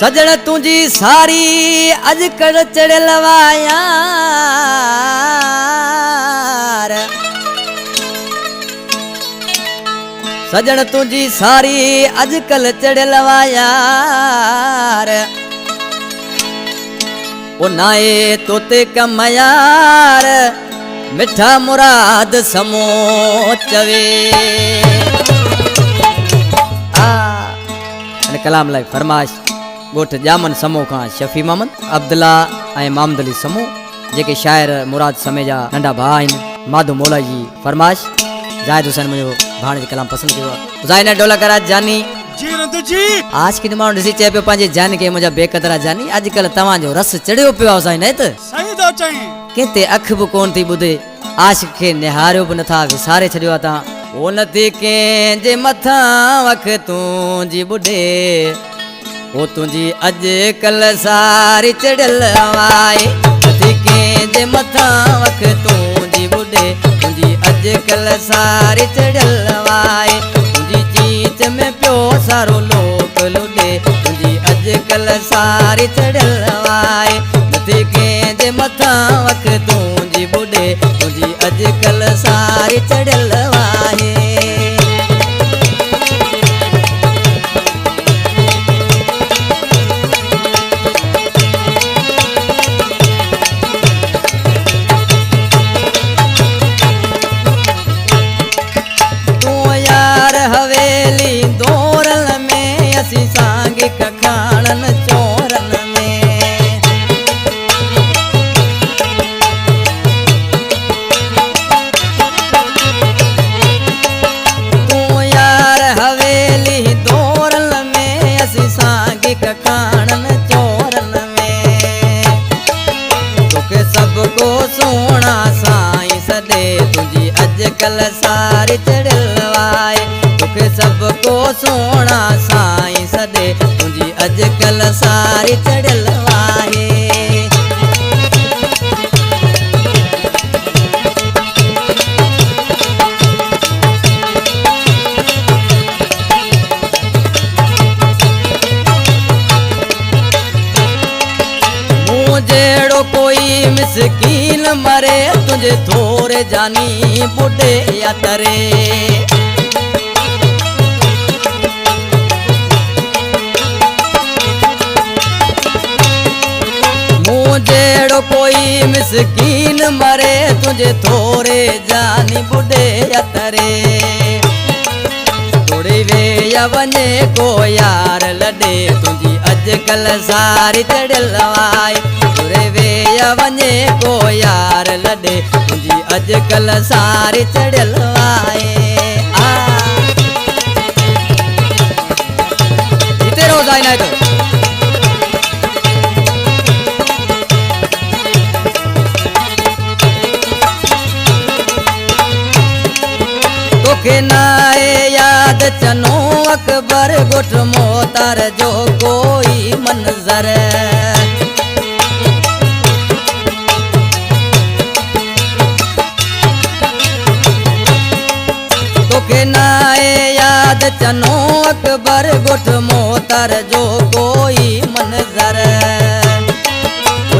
सजण तुझी सारी अजकल चढ़लवायार सजण तुझी सारी अजकल चढ़लवायार ओ नाए तोते कमयार मिठा मुराद समो चवे कलाम लाई फरमाइश गोठ जामन समूह का शफी मोहम्मद अब्दुल्ला ऐं मोहम्मद अली समूह जेके शायर मुराद समेजा नंढा भाउ आहिनि माधू मौला जी फरमाइश जाहिद हुसैन मुंहिंजो भाणे जो कलाम पसंदि कयो आहे ज़ाइन ढोला करा जानी जी रंदू जी आज के माण्हू ॾिसी चए पियो पंहिंजे जान खे मुंहिंजा बेक़दरा जानी अॼुकल्ह तव्हांजो रस चढ़ियो पियो आहे ज़ाइन त सही थो चई किथे अख बि कोन थी ॿुधे आशिक खे निहारियो बि नथा विसारे छॾियो आहे तव्हां ओ न थी कंहिंजे मथां वख तुंहिंजी ॿुॾे ओ तुझी अजकल सारी चढ़ल वाए नथी कंहिंजे मथां वख तुझी ॿुॾे तुझी अजकल सारी चढ़ल वाए तुझी चीच में पियो सारो लोक लुॾे तुझी अजकल सारी चढ़ल वाए नथी कंहिंजे मथां वख तुझी ॿुॾे तुझी अजकल सारी चढ़ल वाए सांगिक खाणन चोरन में तू यार हवेली दौरन में असी सांगिक खाणन चोरन में तोखे सबको सोना साईं सदे तुझी अजकल सारी चढ़लवाए तोखे सबको सोना साईं सदे तुझी अजकल सारी चढ़ल वाहे मूं जहिड़ो कोई मिसकीन मरे तुझे थोरे जानी ॿुॾे या तरे जेड़ो कोई मिसकीन मरे तुझे थोरे जानी ॿुॾे अतरे थोड़ी वे या वञे को यार लॾे तुझी अजकल सारी चढ़ल वाए थोड़े वे या वञे को यार लॾे तुझी अजकल सारी चढ़ल वाए हिते रोज़ आई ना तोखे नाए याद चनो अकबर गुट मोतर जो कोई मंजर तोखे नाए याद चनो अकबर गुट मोतर जो कोई मंजर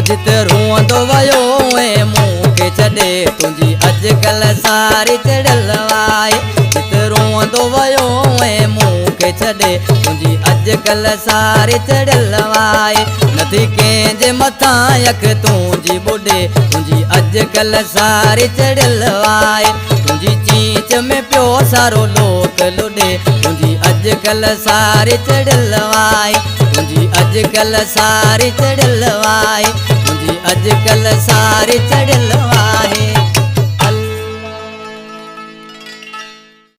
जिते रोंदो वयो ऐं मूंखे छॾे तुंहिंजी अजकल सारी चढ़ल वाए जिते रोंदो वयो ऐं मूंखे छॾे तुंहिंजी अजकल सारी चढ़ल वाए नथी कंहिंजे मथां यक तुंहिंजी ॿुॾे तुंहिंजी अजकल सारी चढ़ल वाए तुंहिंजी चीच में पियो सारो लोक लुॾे तुंहिंजी अजकल सारी चढ़ल वाए तुंहिंजी अजकल सारी चढ़ल वाए तुंहिंजी अजकल सारी चढ़ल वाए